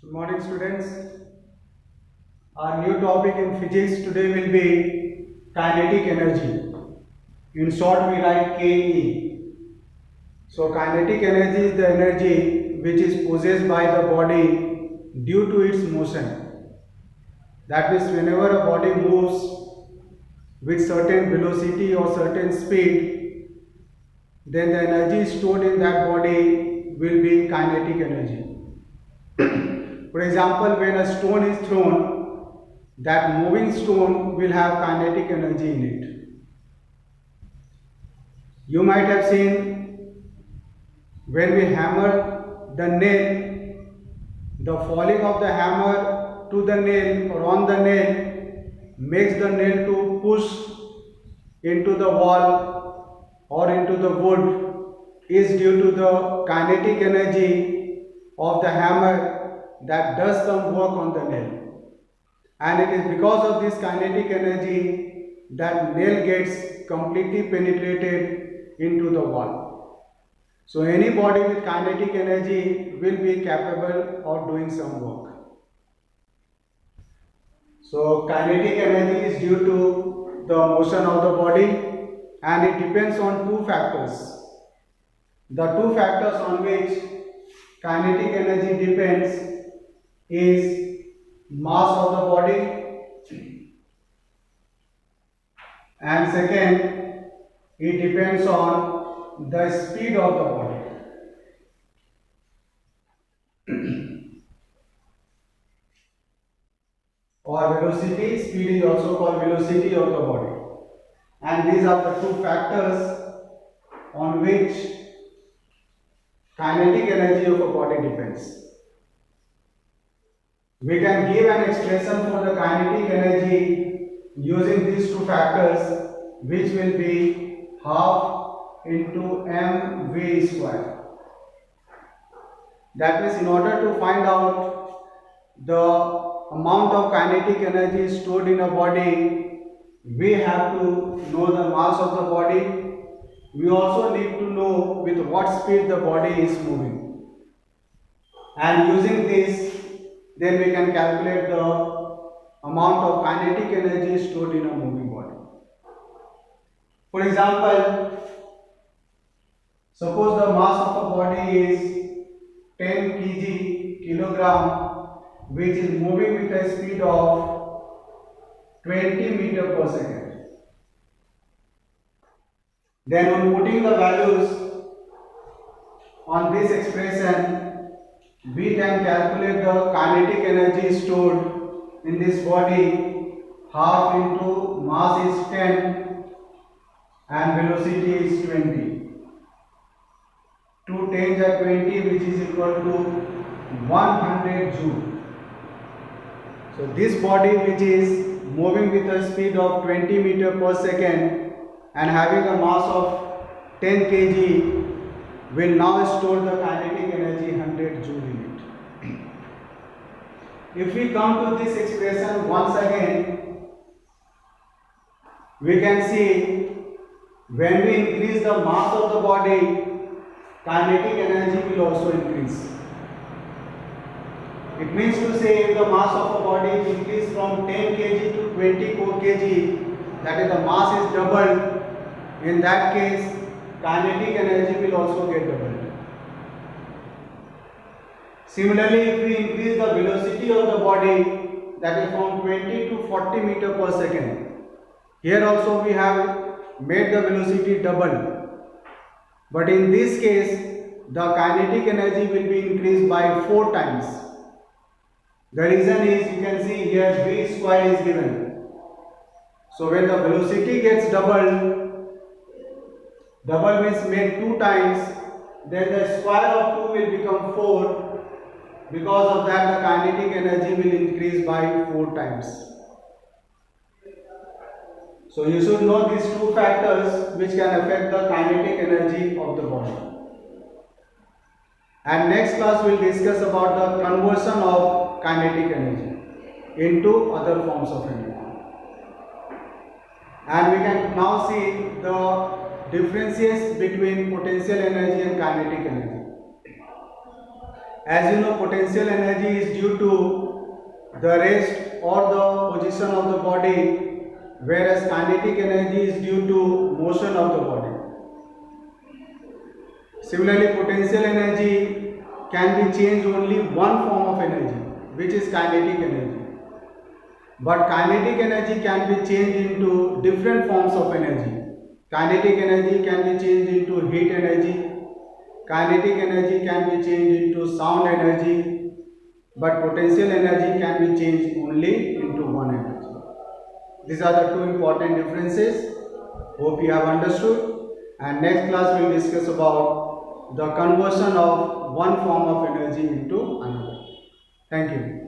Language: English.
Good morning, students. Our new topic in physics today will be kinetic energy. In short, we write Ke. So, kinetic energy is the energy which is possessed by the body due to its motion. That means, whenever a body moves with certain velocity or certain speed, then the energy stored in that body will be kinetic energy. For example, when a stone is thrown, that moving stone will have kinetic energy in it. You might have seen when we hammer the nail, the falling of the hammer to the nail or on the nail makes the nail to push into the wall or into the wood is due to the kinetic energy of the hammer that does some work on the nail, and it is because of this kinetic energy that nail gets completely penetrated into the wall. So any body with kinetic energy will be capable of doing some work. So kinetic energy is due to the motion of the body, and it depends on two factors. The two factors on which kinetic energy depends is mass of the body, and second, it depends on the speed of the body. Or velocity, speed is also called velocity of the body. And these are the two factors on which kinetic energy of a body depends. We can give an expression for the kinetic energy using these two factors, which will be half into mv square. That means in order to find out the amount of kinetic energy stored in a body, we have to know the mass of the body. We also need to know with what speed the body is moving. And using this, then we can calculate the amount of kinetic energy stored in a moving body. For example, suppose the mass of a body is 10 kilogram, which is moving with a speed of 20 meter per second. Then on putting the values on this expression, we can calculate the kinetic energy stored in this body. Half into mass is 10 and velocity is 20. 2 10s are 20, which is equal to 100 joule. So this body, which is moving with a speed of 20 meter per second and having a mass of 10 kg, will now store the kinetic energy 100 joule in it. If we come to this expression once again, we can see when we increase the mass of the body, kinetic energy will also increase. It means to say, if the mass of a body is increased from 10 kg to 24 kg, that is, the mass is doubled. In that case, kinetic energy will also get doubled. Similarly, if we increase the velocity of the body, that is from 20 to 40 meter per second, here also we have made the velocity double. But in this case, the kinetic energy will be increased by 4 times. The reason is, you can see here v square is given. So when the velocity gets doubled, double means made 2 times, then the square of 2 will become 4. Because of that, the kinetic energy will increase by 4 times. So you should know these two factors which can affect the kinetic energy of the body. And next class we will discuss about the conversion of kinetic energy into other forms of energy. And we can now see the differences between potential energy and kinetic energy. As you know, potential energy is due to the rest or the position of the body, whereas kinetic energy is due to motion of the body. Similarly, potential energy can be changed only one form of energy, which is kinetic energy. But kinetic energy can be changed into different forms of energy. Kinetic energy can be changed into heat energy. Kinetic energy can be changed into sound energy. But potential energy can be changed only into one energy. These are the two important differences. Hope you have understood. And next class we will discuss about the conversion of one form of energy into another. Thank you.